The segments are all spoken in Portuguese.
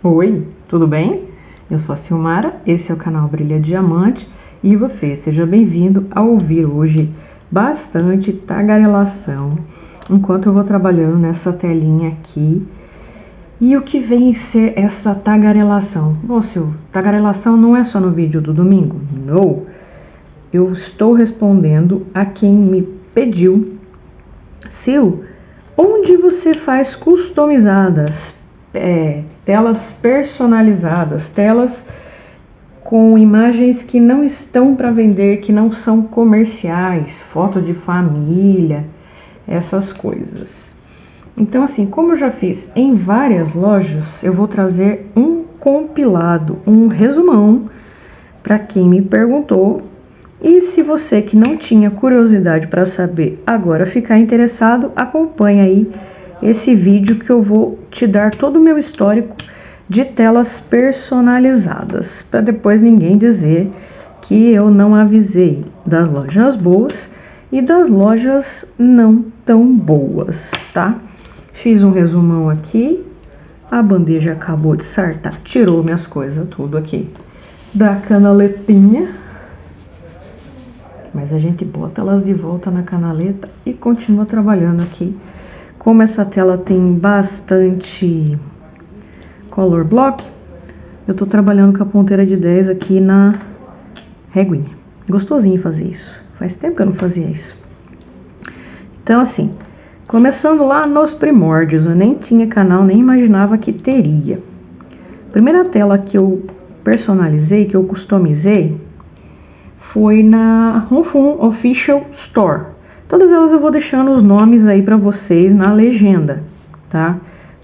Oi, tudo bem? Eu sou a Silmara, esse é o canal Brilha Diamante e você, seja bem-vindo a ouvir hoje bastante tagarelação enquanto eu vou trabalhando nessa telinha aqui. E o que vem ser essa tagarelação? Bom, Sil, tagarelação não é só no vídeo do domingo, não. Eu estou respondendo a quem me pediu. Sil, onde você faz customizadas? Telas personalizadas, telas com imagens que não estão para vender, que não são comerciais, foto de família, essas coisas. Então, assim, como eu já fiz em várias lojas, eu vou trazer um compilado, um resumão para quem me perguntou. E se você que não tinha curiosidade para saber agora ficar interessado, acompanhe aí esse vídeo que eu vou te dar todo o meu histórico de telas personalizadas, para depois ninguém dizer que eu não avisei das lojas boas e das lojas não tão boas, tá? Fiz um resumão aqui, a bandeja acabou de sartar, tirou minhas coisas tudo aqui da canaletinha, mas a gente bota elas de volta na canaleta e continua trabalhando aqui. Como essa tela tem bastante color block, eu tô trabalhando com a ponteira de 10 aqui na reguinha. Gostosinho fazer isso. Faz tempo que eu não fazia isso. Então, assim, começando lá nos primórdios, eu nem tinha canal, nem imaginava que teria. A primeira tela que eu personalizei, que eu customizei, foi na Honfun Official Store. Todas elas eu vou deixando os nomes aí para vocês na legenda, tá?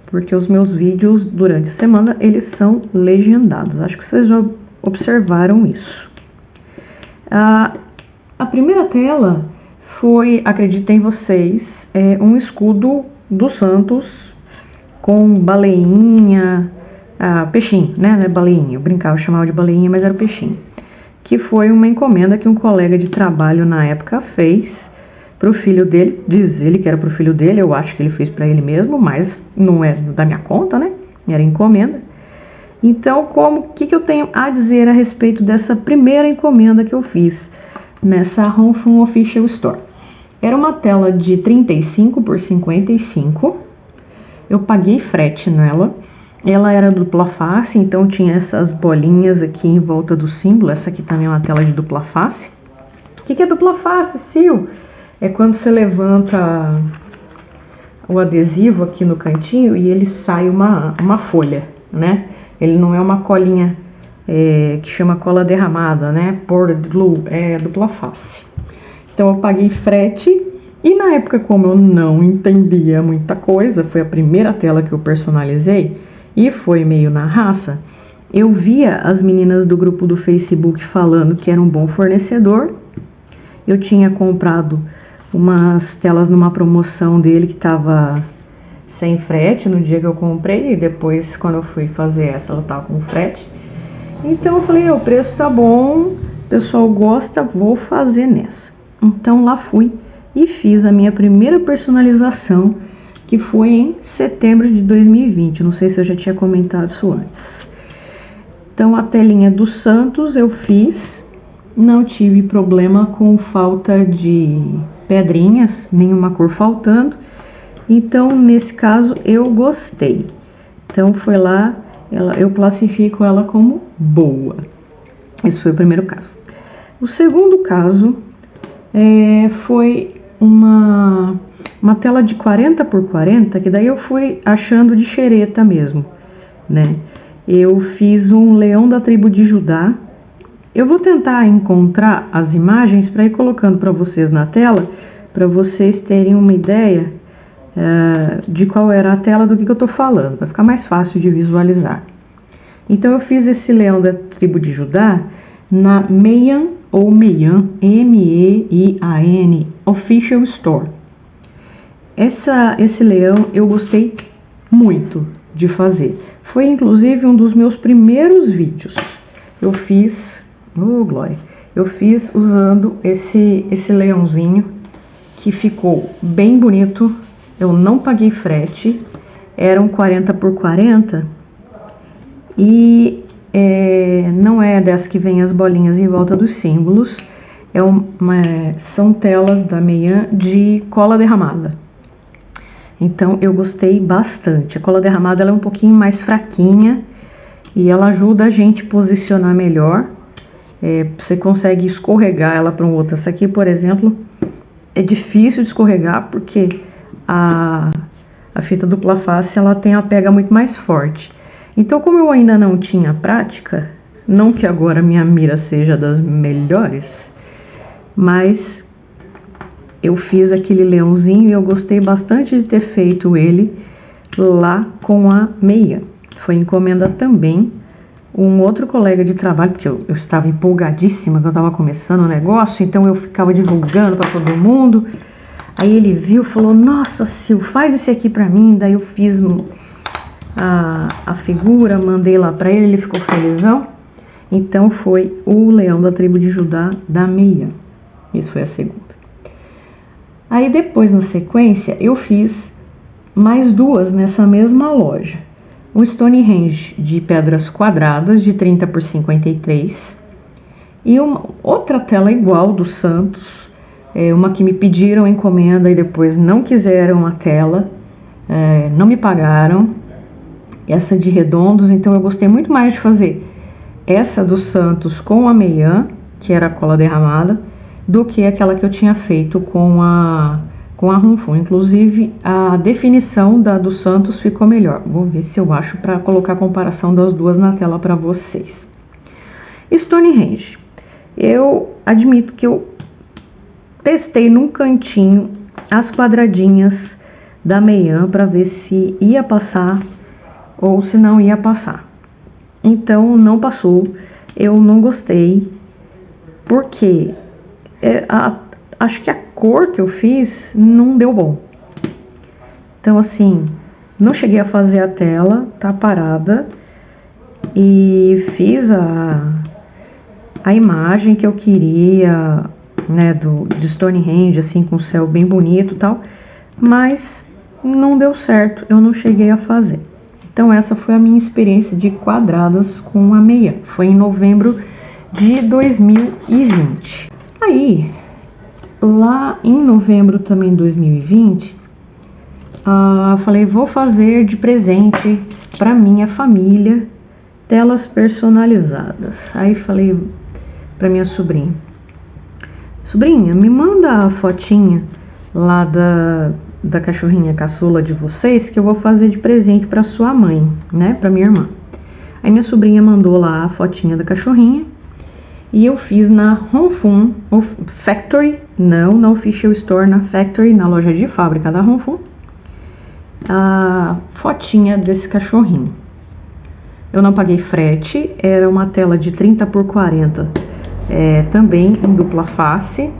Porque os meus vídeos durante a semana, eles são legendados. Acho que vocês já observaram isso. A primeira tela foi, acreditem em vocês, um escudo do Santos com baleinha, peixinho, né? Não é baleinha, eu brincava, eu chamava de baleinha, mas era o peixinho. Que foi uma encomenda que um colega de trabalho na época fez pro filho dele, diz ele que era pro filho dele, eu acho que ele fez para ele mesmo, mas não é da minha conta, né? Era encomenda. Então, o que eu tenho a dizer a respeito dessa primeira encomenda que eu fiz nessa Honfun Official Store? Era uma tela de 35 por 55, eu paguei frete nela, ela era dupla face, então tinha essas bolinhas aqui em volta do símbolo, essa aqui também é uma tela de dupla face. O que é dupla face, Sil? É quando você levanta o adesivo aqui no cantinho e ele sai uma folha, né? Ele não é uma colinha que chama cola derramada, né? Poured glue, é dupla face. Então eu paguei frete e na época, como eu não entendia muita coisa, foi a primeira tela que eu personalizei e foi meio na raça, eu via as meninas do grupo do Facebook falando que era um bom fornecedor. Eu tinha comprado umas telas numa promoção dele que tava sem frete no dia que eu comprei, e depois quando eu fui fazer essa, ela tava com frete. Então eu falei, o preço tá bom, o pessoal gosta, vou fazer nessa. Então lá fui e fiz a minha primeira personalização, que foi em setembro de 2020, não sei se eu já tinha comentado isso antes. Então a telinha do Santos eu fiz, não tive problema com falta de pedrinhas, nenhuma cor faltando, então nesse caso eu gostei. Então foi lá, eu classifico ela como boa. Esse foi o primeiro caso. O segundo caso foi uma tela de 40 por 40, que daí eu fui achando de xereta mesmo, né? Eu fiz um leão da tribo de Judá. Eu vou tentar encontrar as imagens para ir colocando para vocês na tela, para vocês terem uma ideia de qual era a tela do que eu estou falando, para ficar mais fácil de visualizar. Então eu fiz esse leão da tribo de Judá na Meian ou Meian, M-E-I-A-N, Official Store. Esse leão eu gostei muito de fazer. Foi inclusive um dos meus primeiros vídeos. Eu fiz, glória, eu fiz usando esse leãozinho que ficou bem bonito. Eu não paguei frete, eram 40 por 40 e não é dessa que vem as bolinhas em volta dos símbolos, são telas da Meian de cola derramada. Então eu gostei bastante. A cola derramada ela é um pouquinho mais fraquinha e ela ajuda a gente a posicionar melhor. Você consegue escorregar ela para um outro. Essa aqui, por exemplo, é difícil de escorregar porque a fita dupla face ela tem a pega muito mais forte. Então, como eu ainda não tinha prática, não que agora minha mira seja das melhores, mas eu fiz aquele leãozinho e eu gostei bastante de ter feito ele lá com a Meian. Foi encomenda também um outro colega de trabalho, porque eu estava empolgadíssima, que eu estava começando o negócio, então eu ficava divulgando para todo mundo. Aí ele viu e falou: nossa, Sil, faz esse aqui para mim. Daí eu fiz a figura, mandei lá para ele, ele ficou felizão. Então foi o leão da tribo de Judá da Meian. Isso foi a segunda. Aí depois, na sequência, eu fiz mais duas nessa mesma loja. Um Stonehenge de pedras quadradas de 30 por 53 e uma outra tela igual dos santos, uma que me pediram encomenda e depois não quiseram a tela, não me pagaram, essa de redondos. Então eu gostei muito mais de fazer essa dos santos com a Meian, que era a cola derramada, do que aquela que eu tinha feito com a Ronfum. Inclusive a definição dos santos ficou melhor. Vou ver se eu acho para colocar a comparação das duas na tela para vocês. Stonehenge. Eu admito que eu testei num cantinho as quadradinhas da Meian para ver se ia passar ou se não ia passar. Então não passou. Eu não gostei porque acho que a cor que eu fiz não deu bom. Então assim, não cheguei a fazer a tela, tá parada, e fiz a imagem que eu queria, né, de Stonehenge, assim, com o céu bem bonito e tal, mas não deu certo, eu não cheguei a fazer. Então essa foi a minha experiência de quadradas com a Meian. Foi em novembro de 2020. Aí, lá em novembro também de 2020, falei, vou fazer de presente para minha família telas personalizadas. Aí falei para minha sobrinha: sobrinha, me manda a fotinha lá da cachorrinha caçula de vocês que eu vou fazer de presente para sua mãe, né, para minha irmã. Aí minha sobrinha mandou lá a fotinha da cachorrinha e eu fiz na Ronfum Factory, não na Official Store, na Factory, na loja de fábrica da Ronfum, a fotinha desse cachorrinho. Eu não paguei frete, era uma tela de 30 por 40, também em dupla face.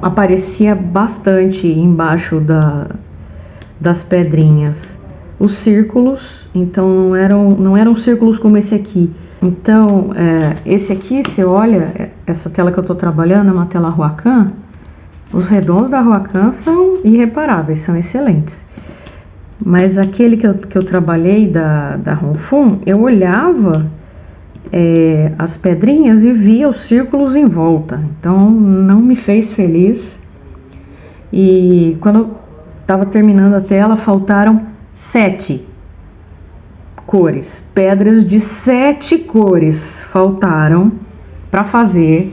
Aparecia bastante embaixo das pedrinhas os círculos, então não eram círculos como esse aqui. Então esse aqui, você olha, essa tela que eu estou trabalhando é uma tela Roacan. Os redondos da Roacan são irreparáveis, são excelentes. Mas aquele que eu trabalhei da Ronfum, eu olhava as pedrinhas e via os círculos em volta. Então não me fez feliz. E quando eu estava terminando a tela, faltaram 7 cores, pedras de 7 cores faltaram para fazer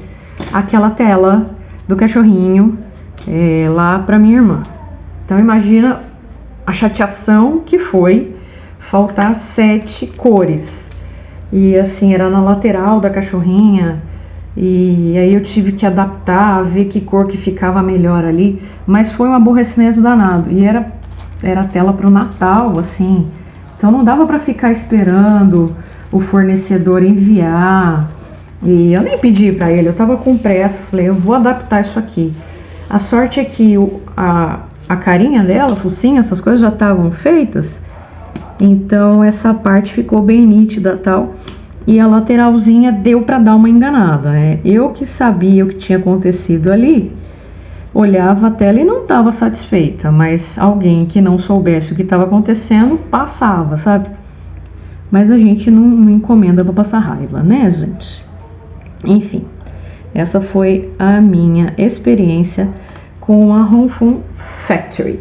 aquela tela do cachorrinho lá para minha irmã. Então imagina a chateação que foi faltar 7 cores. E assim, era na lateral da cachorrinha, e aí eu tive que adaptar, ver que cor que ficava melhor ali, mas foi um aborrecimento danado. E era tela para o Natal, assim, então não dava para ficar esperando o fornecedor enviar. E eu nem pedi para ele, eu tava com pressa, falei, eu vou adaptar isso aqui. A sorte é que a carinha dela, o focinho, essas coisas já estavam feitas, então essa parte ficou bem nítida tal, e a lateralzinha deu para dar uma enganada, né? Eu que sabia o que tinha acontecido ali, olhava a tela e não estava satisfeita, mas alguém que não soubesse o que estava acontecendo passava, sabe? Mas a gente não encomenda para passar raiva, né, gente? Enfim, essa foi a minha experiência com a Hongfeng Factory.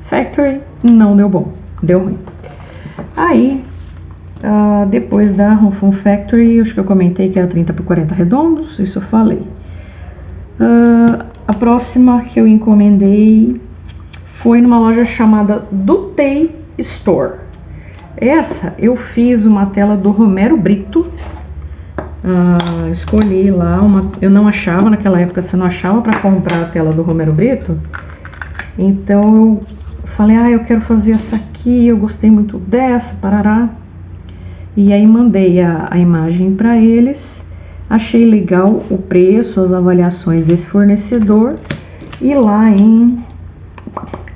Factory não deu bom, deu ruim. Aí, depois da Hongfeng Factory, acho que eu comentei que era 30 por 40 redondos, isso eu falei. A próxima que eu encomendei foi numa loja chamada Dutei Store. Essa eu fiz uma tela do Romero Brito. Escolhi lá eu não achava, naquela época você não achava para comprar a tela do Romero Brito. Então eu falei, eu quero fazer essa aqui, eu gostei muito dessa, parará. E aí mandei a imagem para eles. Achei legal o preço, as avaliações desse fornecedor. E lá em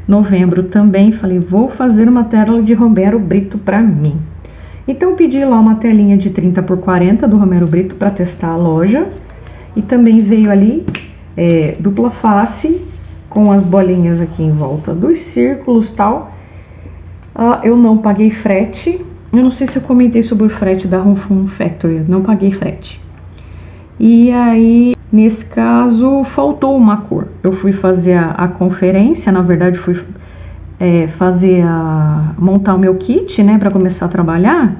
novembro também falei, vou fazer uma tela de Romero Brito para mim. Então pedi lá uma telinha de 30 por 40 do Romero Brito para testar a loja. E também veio ali dupla face com as bolinhas aqui em volta dos círculos e tal. Eu não paguei frete. Eu não sei se eu comentei sobre o frete da Hongfeng Factory, eu não paguei frete. E aí, nesse caso, faltou uma cor. Eu fui fazer a conferência, na verdade fui montar o meu kit, né, para começar a trabalhar.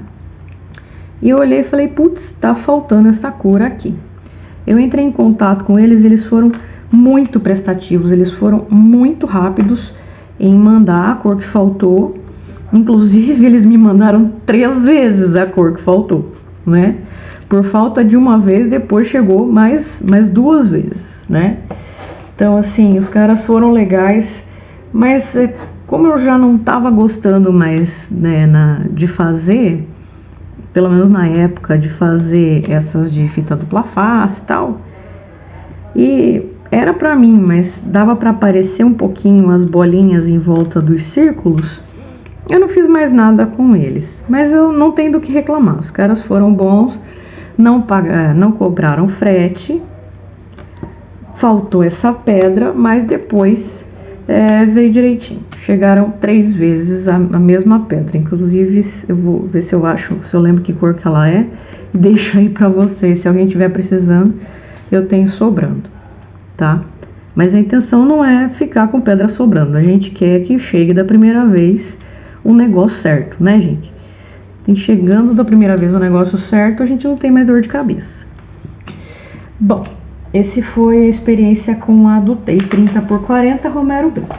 E eu olhei e falei, putz, tá faltando essa cor aqui. Eu entrei em contato com eles, eles foram muito prestativos, eles foram muito rápidos em mandar a cor que faltou. Inclusive, eles me mandaram 3 vezes a cor que faltou, né? Por falta de uma vez, depois chegou mais 2 vezes, né? Então, assim, os caras foram legais, mas como eu já não estava gostando mais, né, de fazer, pelo menos na época, de fazer essas de fita dupla face e tal, e era pra mim, mas dava pra aparecer um pouquinho as bolinhas em volta dos círculos, eu não fiz mais nada com eles, mas eu não tenho do que reclamar, os caras foram bons, não cobraram frete, faltou essa pedra, mas depois veio direitinho, chegaram 3 vezes a mesma pedra, inclusive eu vou ver se eu lembro que cor que ela é, deixo aí pra vocês, se alguém tiver precisando, eu tenho sobrando, tá? Mas a intenção não é ficar com pedra sobrando, a gente quer que chegue da primeira vez um negócio certo, né, gente? E chegando da primeira vez o negócio certo, a gente não tem mais dor de cabeça. Bom, esse foi a experiência com a Dutei 30 por 40 Romero Brito.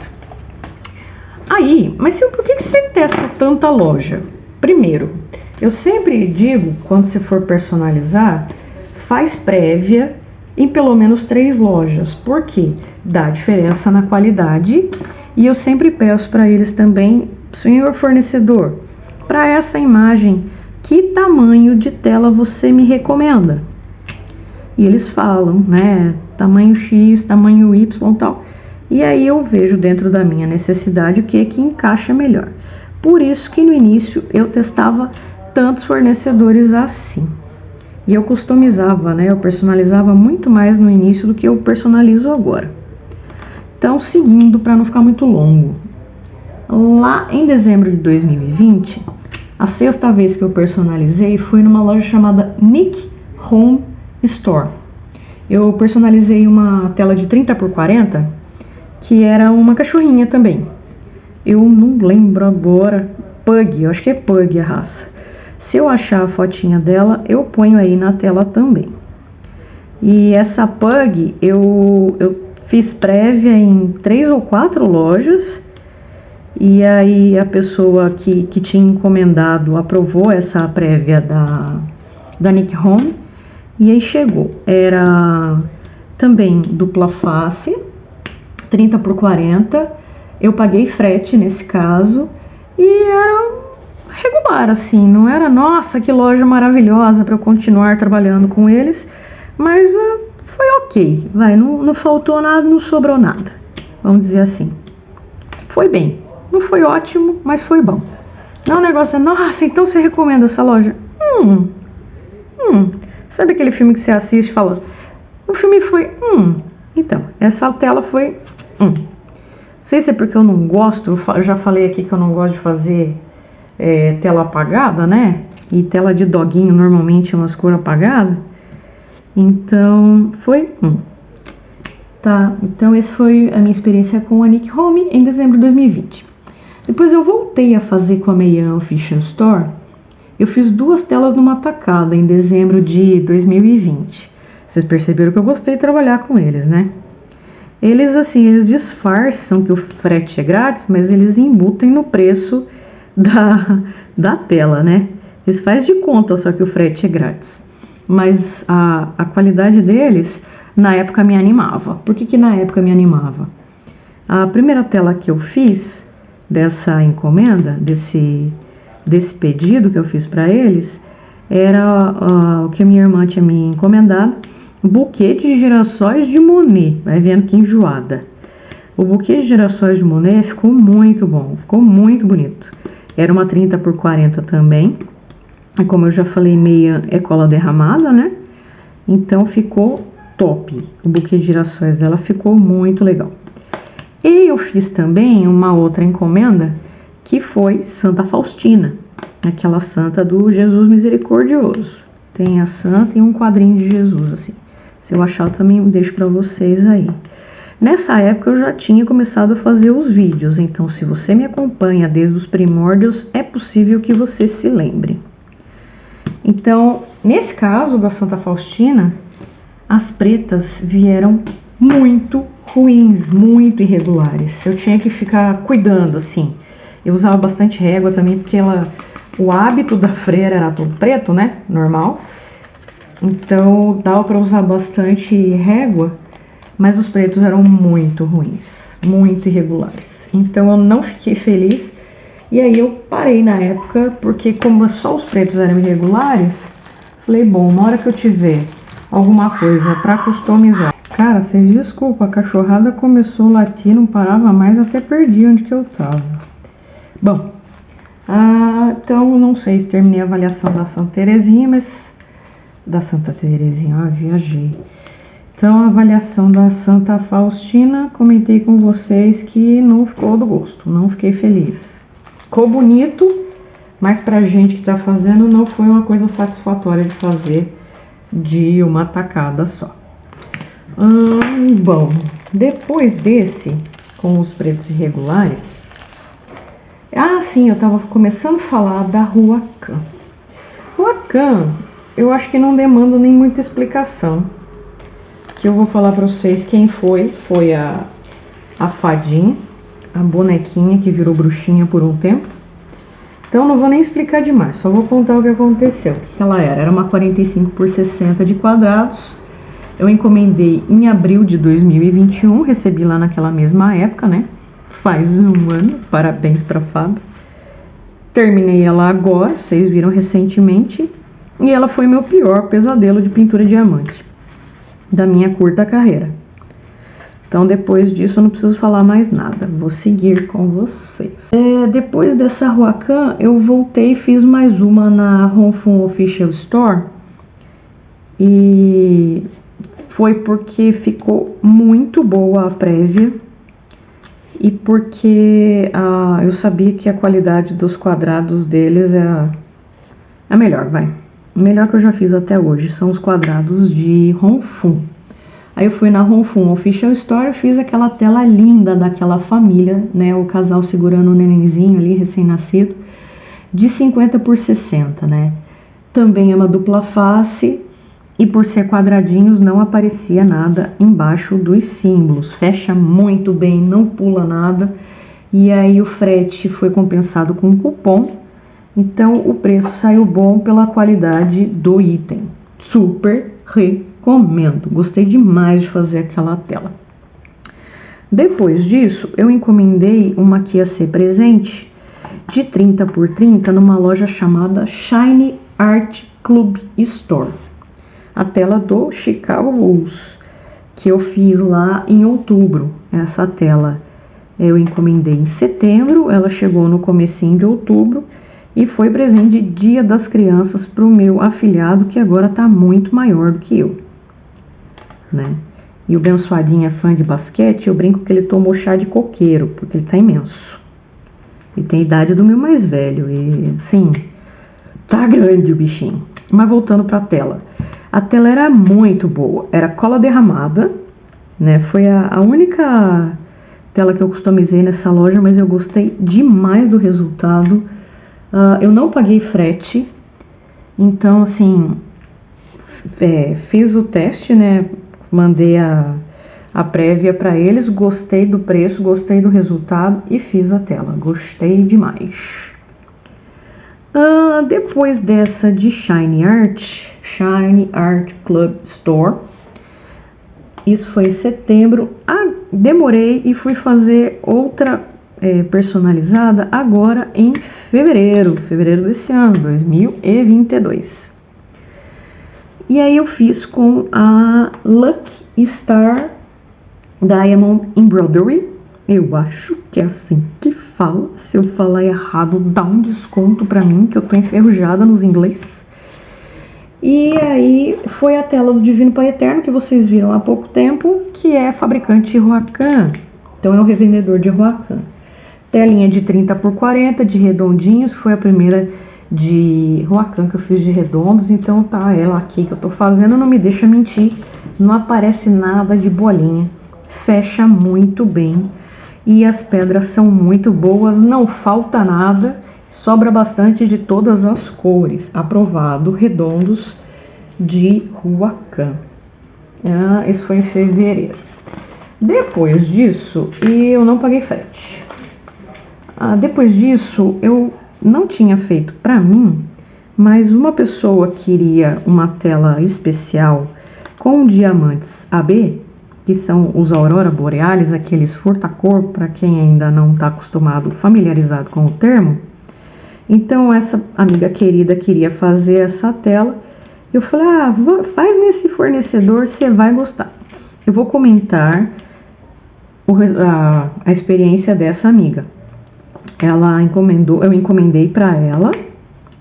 Aí, mas por que você testa tanta loja? Primeiro, eu sempre digo, quando você for personalizar, faz prévia em pelo menos 3 lojas, porque dá diferença na qualidade. E eu sempre peço para eles também, senhor fornecedor, para essa imagem, que tamanho de tela você me recomenda? E eles falam, né, tamanho X, tamanho Y e tal. E aí eu vejo dentro da minha necessidade o que encaixa melhor. Por isso que no início eu testava tantos fornecedores assim. E eu customizava, né, eu personalizava muito mais no início do que eu personalizo agora. Então, seguindo para não ficar muito longo. Lá em dezembro de 2020, a 6ª vez que eu personalizei foi numa loja chamada Nick Home Store. Eu personalizei uma tela de 30 por 40, que era uma cachorrinha também. Eu não lembro agora, Pug, eu acho que é Pug a raça. Se eu achar a fotinha dela, eu ponho aí na tela também. E essa Pug, eu fiz prévia em 3 ou 4 lojas. E aí a pessoa que tinha encomendado aprovou essa prévia da Nick Home. E aí chegou. Era também dupla face, 30 por 40. Eu paguei frete nesse caso. E era regular, assim. Não era, nossa, que loja maravilhosa para eu continuar trabalhando com eles. Mas foi ok. Não faltou nada, não sobrou nada. Vamos dizer assim. Foi bem. Não foi ótimo, mas foi bom. Não, o negócio é, nossa, então você recomenda essa loja? Sabe aquele filme que você assiste e fala, o filme foi, Então, essa tela foi... Não sei se é porque eu não gosto, eu já falei aqui que eu não gosto de fazer tela apagada, né? E tela de doguinho normalmente é umas cores apagadas. Então, foi Tá, então essa foi a minha experiência com a Nick Home em dezembro de 2020. Depois eu voltei a fazer com a Meian Official Store. Eu fiz 2 telas numa tacada em dezembro de 2020. Vocês perceberam que eu gostei de trabalhar com eles, né? Eles, assim, eles disfarçam que o frete é grátis, mas eles embutem no preço da tela, né? Eles fazem de conta só que o frete é grátis. Mas a qualidade deles, na época, me animava. Por que na época me animava? A primeira tela que eu fiz dessa encomenda, desse pedido que eu fiz para eles, era o que a minha irmã tinha me encomendado, um buquê de girassóis de Monet. Vai vendo que enjoada. O buquê de girassóis de Monet ficou muito bom, ficou muito bonito. Era uma 30 por 40 também. Como eu já falei, meia é cola derramada, né? Então ficou top. O buquê de girassóis dela ficou muito legal. E eu fiz também uma outra encomenda, que foi Santa Faustina, aquela santa do Jesus Misericordioso. Tem a santa e um quadrinho de Jesus, assim. Se eu achar, eu também deixo para vocês aí. Nessa época eu já tinha começado a fazer os vídeos, então se você me acompanha desde os primórdios, é possível que você se lembre. Então, nesse caso da Santa Faustina, as pretas vieram muito ruins, muito irregulares. Eu tinha que ficar cuidando, assim. Eu usava bastante régua também, porque o hábito da freira era todo preto, né? Normal. Então, dava para usar bastante régua, mas os pretos eram muito ruins, muito irregulares. Então, eu não fiquei feliz. E aí, eu parei na época, porque como só os pretos eram irregulares, falei, bom, na hora que eu tiver alguma coisa para customizar. Cara, vocês desculpam, a cachorrada começou a latir, não parava mais, até perdi onde que eu tava. Bom, então não sei se terminei a avaliação da Santa Terezinha, mas... Da Santa Terezinha, viajei. Então, a avaliação da Santa Faustina, comentei com vocês que não ficou do gosto, não fiquei feliz. Ficou bonito, mas pra gente que tá fazendo, não foi uma coisa satisfatória de fazer de uma tacada só. Bom, depois desse, com os pretos irregulares... sim, eu tava começando a falar da Ruacan. Ruacan, eu acho que não demanda nem muita explicação. Que eu vou falar pra vocês quem foi. Foi a fadinha, a bonequinha que virou bruxinha por um tempo. Então não vou nem explicar demais, só vou contar o que aconteceu. O que ela era? Era uma 45 por 60 de quadrados. Eu encomendei em abril de 2021, recebi lá naquela mesma época, né? Faz um ano, parabéns pra Fábio. Terminei ela agora, vocês viram recentemente. E ela foi meu pior pesadelo de pintura diamante da minha curta carreira. Então depois disso eu não preciso falar mais nada, vou seguir com vocês. Depois dessa Ruacan eu voltei e fiz mais uma na Ronfun Official Store. E foi porque ficou muito boa a prévia. E porque eu sabia que a qualidade dos quadrados deles é a melhor, vai. O melhor que eu já fiz até hoje são os quadrados de Ronfun. Aí eu fui na Ronfun Official Store e fiz aquela tela linda daquela família, né? O casal segurando o nenenzinho ali, recém-nascido, de 50 por 60, né? Também é uma dupla face e por ser quadradinhos não aparecia nada embaixo dos símbolos. Fecha muito bem, não pula nada. E aí o frete foi compensado com cupom. Então, o preço saiu bom pela qualidade do item. Super recomendo. Gostei demais de fazer aquela tela. Depois disso, eu encomendei uma que ia ser presente de 30 por 30 numa loja chamada Shine Art Club Store. A tela do Chicago Bulls, que eu fiz lá em outubro. Essa tela eu encomendei em setembro, ela chegou no comecinho de outubro. E foi presente de Dia das Crianças para o meu afilhado, que agora está muito maior do que eu, né? e o Bençoadinho é fã de basquete, eu brinco que ele tomou chá de coqueiro, porque ele tá imenso. Ele tem a idade do meu mais velho e, assim, tá grande o bichinho. Mas voltando pra tela. A tela era muito boa, era cola derramada, né? Foi a única tela que eu customizei nessa loja, mas eu gostei demais do resultado. Eu não paguei frete, então, assim, fiz o teste, né? Mandei a prévia para eles, gostei do preço, gostei do resultado e fiz a tela. Gostei demais. Depois dessa de Shine Art Club Store, isso foi em setembro, demorei e fui fazer outra personalizada agora em fevereiro desse ano, 2022. E aí eu fiz com a Lucky Star Diamond Embroidery. Eu acho que é assim que fala. Se eu falar errado, dá um desconto pra mim, que eu tô enferrujada nos inglês. E aí foi a tela do Divino Pai Eterno, que vocês viram há pouco tempo, que é fabricante Roacan. Então é um revendedor de Roacan. Telinha de 30 por 40, de redondinhos, foi a primeira de Roacan que eu fiz de redondos, então tá ela aqui que eu tô fazendo, não me deixa mentir, não aparece nada de bolinha, fecha muito bem e as pedras são muito boas, não falta nada, sobra bastante de todas as cores, aprovado, redondos de Roacan. Isso foi em fevereiro. Depois disso, eu não paguei frete. Depois disso, eu não tinha feito para mim, mas uma pessoa queria uma tela especial com diamantes AB, que são os Aurora Borealis, aqueles furta-cor, para quem ainda não está acostumado, familiarizado com o termo. Então essa amiga querida queria fazer essa tela. Eu falei, faz nesse fornecedor, você vai gostar. Eu vou comentar a experiência dessa amiga. Ela encomendou, eu encomendei para ela,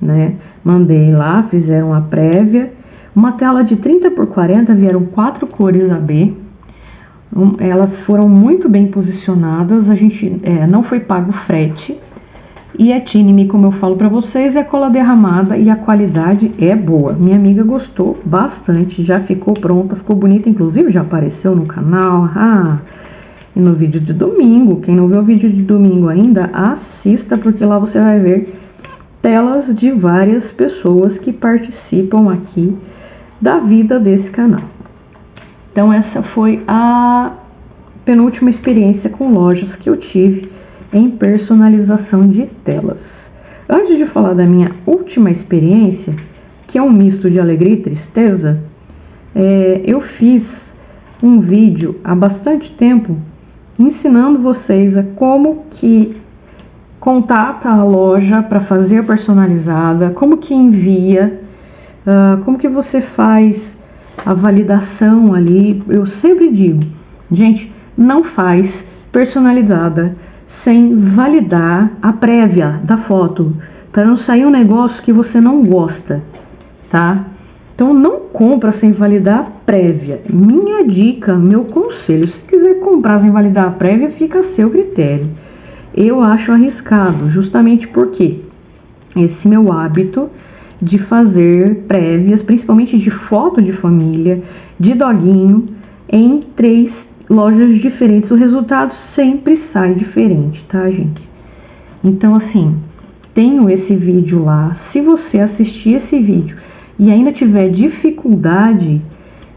né? Mandei lá, fizeram a prévia. Uma tela de 30 por 40, vieram 4 cores AB. Elas foram muito bem posicionadas, a gente não foi pago frete. E é Tinime, como eu falo para vocês, é cola derramada e a qualidade é boa. Minha amiga gostou bastante, já ficou pronta, ficou bonita, inclusive já apareceu no canal. E no vídeo de domingo, quem não viu o vídeo de domingo ainda, assista, porque lá você vai ver telas de várias pessoas que participam aqui da vida desse canal. Então essa foi a penúltima experiência com lojas que eu tive em personalização de telas. Antes de falar da minha última experiência, que é um misto de alegria e tristeza, eu fiz um vídeo há bastante tempo ensinando vocês a como que contata a loja para fazer a personalizada, como que envia, como que você faz a validação ali. Eu sempre digo, gente, não faz personalizada sem validar a prévia da foto, para não sair um negócio que você não gosta, tá? Então não compra sem validar a prévia. Minha dica, meu conselho, se quiser comprar sem validar a prévia, fica a seu critério. Eu acho arriscado, justamente porque esse meu hábito de fazer prévias, principalmente de foto de família, de doguinho, em 3 lojas diferentes, o resultado sempre sai diferente, tá, gente? Então, assim, tenho esse vídeo lá. Se você assistir esse vídeo e ainda tiver dificuldade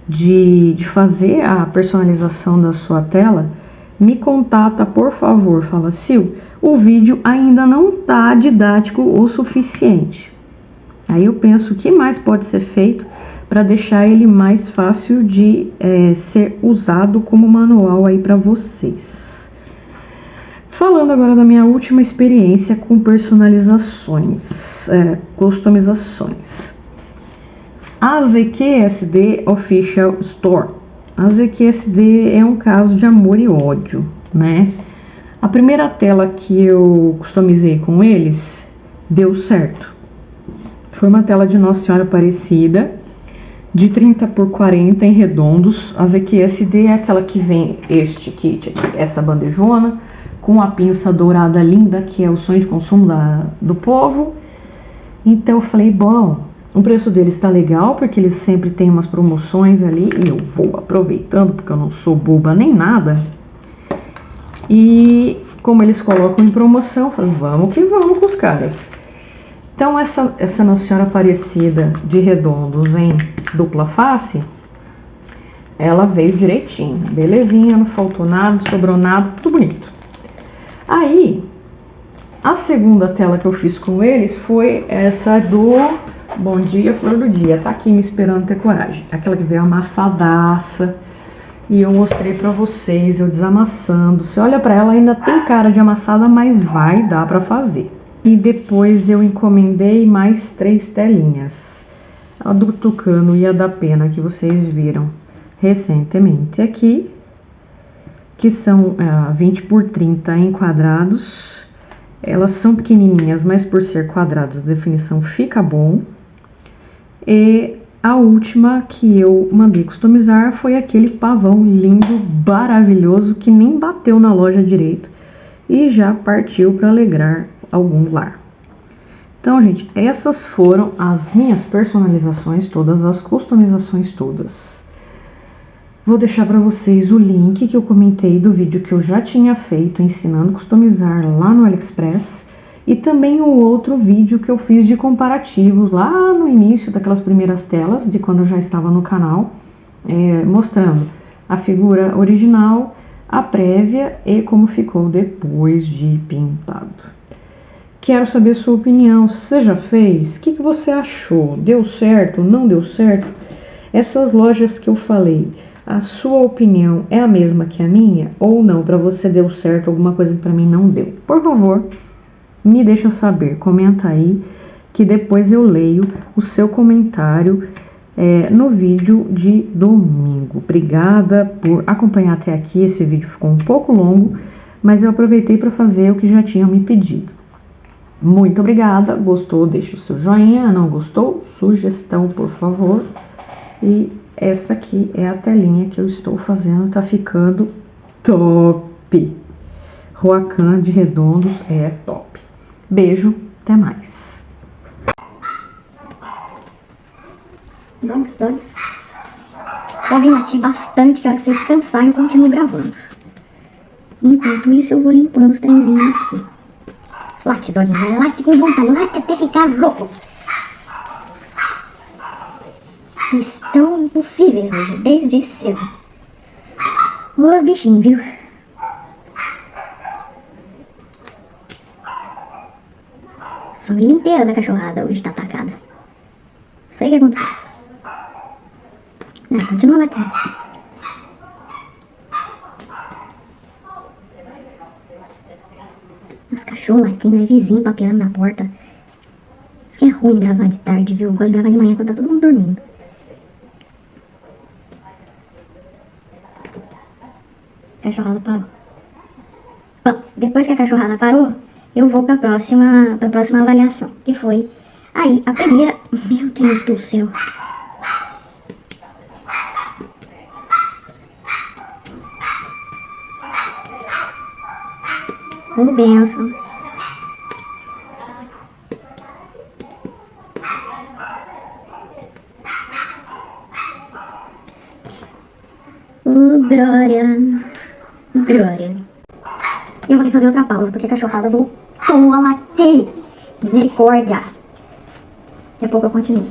de fazer a personalização da sua tela, me contata, por favor. Fala, Sil, o vídeo ainda não tá didático o suficiente. Aí eu penso o que mais pode ser feito para deixar ele mais fácil de ser usado como manual aí para vocês. Falando agora da minha última experiência com personalizações, customizações. A ZQSD Official Store. A ZQSD é um caso de amor e ódio, né? A primeira tela que eu customizei com eles deu certo. Foi uma tela de Nossa Senhora Aparecida, de 30 por 40 em redondos. A ZQSD é aquela que vem este kit aqui, essa bandejona, com a pinça dourada linda, que é o sonho de consumo do povo. Então eu falei, bom, o preço deles está legal, porque eles sempre têm umas promoções ali, e eu vou aproveitando, porque eu não sou boba nem nada. E como eles colocam em promoção, eu falei, vamos que vamos com os caras. Então essa Nossa Senhora Aparecida de redondos em dupla face, ela veio direitinho, belezinha, não faltou nada, sobrou nada, tudo bonito. Aí, a segunda tela que eu fiz com eles foi essa do Bom Dia, Flor do Dia. Tá aqui me esperando ter coragem. Aquela que veio amassadaça. E eu mostrei pra vocês, eu desamassando. Você olha pra ela, ainda tem cara de amassada, mas vai dar pra fazer. E depois eu encomendei mais 3 telinhas. A do Tucano e a da Pena, que vocês viram recentemente aqui. Que são 20 por 30 em quadrados. Elas são pequenininhas, mas por ser quadrados a definição fica bom. E a última que eu mandei customizar foi aquele pavão lindo, maravilhoso, que nem bateu na loja direito e já partiu para alegrar algum lar. Então, gente, essas foram as minhas personalizações todas, as customizações todas. Vou deixar para vocês o link que eu comentei do vídeo que eu já tinha feito ensinando a customizar lá no AliExpress e também o outro vídeo que eu fiz de comparativos lá no início daquelas primeiras telas, de quando eu já estava no canal, mostrando a figura original, a prévia e como ficou depois de pintado. Quero saber sua opinião, você já fez? O que você achou? Deu certo? Não deu certo? Essas lojas que eu falei, a sua opinião é a mesma que a minha ou não? Para você deu certo alguma coisa que para mim não deu? Por favor, me deixa saber, comenta aí que depois eu leio o seu comentário no vídeo de domingo. Obrigada por acompanhar até aqui, esse vídeo ficou um pouco longo, mas eu aproveitei para fazer o que já tinham me pedido. Muito obrigada, gostou, deixa o seu joinha, não gostou, sugestão por favor. E essa aqui é a telinha que eu estou fazendo, tá ficando top. Roacan de redondos é top. Beijo, até mais. Dogs. Podem latir bastante, que vocês cansarem, eu continuo gravando. Enquanto isso, eu vou limpando os trenzinhos aqui. Late, doguinha, late com vontade, late até ficar louco. Vocês estão impossíveis hoje, desde cedo. Os bichinhos, viu? A família inteira da cachorrada hoje tá atacada. Não sei o que aconteceu. Continua latindo. Os cachorros latindo, é vizinho papeando na porta. Isso que é ruim gravar de tarde, viu? Eu gosto de gravar de manhã quando tá todo mundo dormindo. A cachorrada parou. Bom, depois que a cachorrada parou, eu vou pra próxima avaliação, que foi aí a primeira. Meu Deus do céu. Oh, benção. Oh, glória. Glória. Eu vou ter que fazer outra pausa, porque a cachorrada voltou a latir. Misericórdia. Daqui a pouco eu continuo.